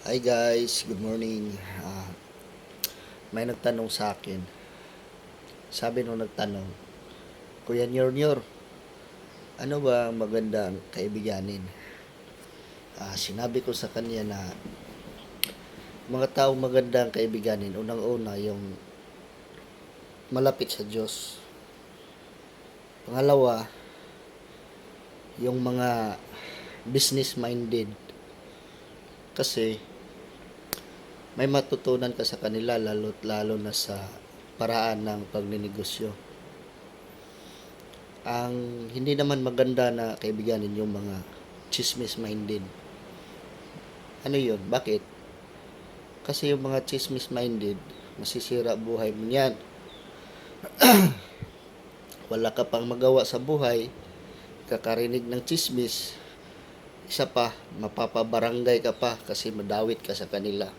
Hi guys, good morning. May nagtanong sa akin. Sabi nung nagtanong, Kuya Nyor, ano ba ang magandang kaibiganin? Sinabi ko sa kanya na mga taong magandang kaibiganin, unang-una yung malapit sa Diyos. Pangalawa, yung mga business-minded. Kasi may matutunan ka sa kanila lalo na sa paraan ng pagninegosyo. Ang hindi naman maganda na kaibiganin yung mga chismis minded. Ano yun? Bakit? Kasi yung mga chismis minded, masisira buhay mo niyan. Wala ka pang magawa sa buhay, kakarinig ng chismis, isa pa, mapapabarangay ka pa kasi madawit ka sa kanila.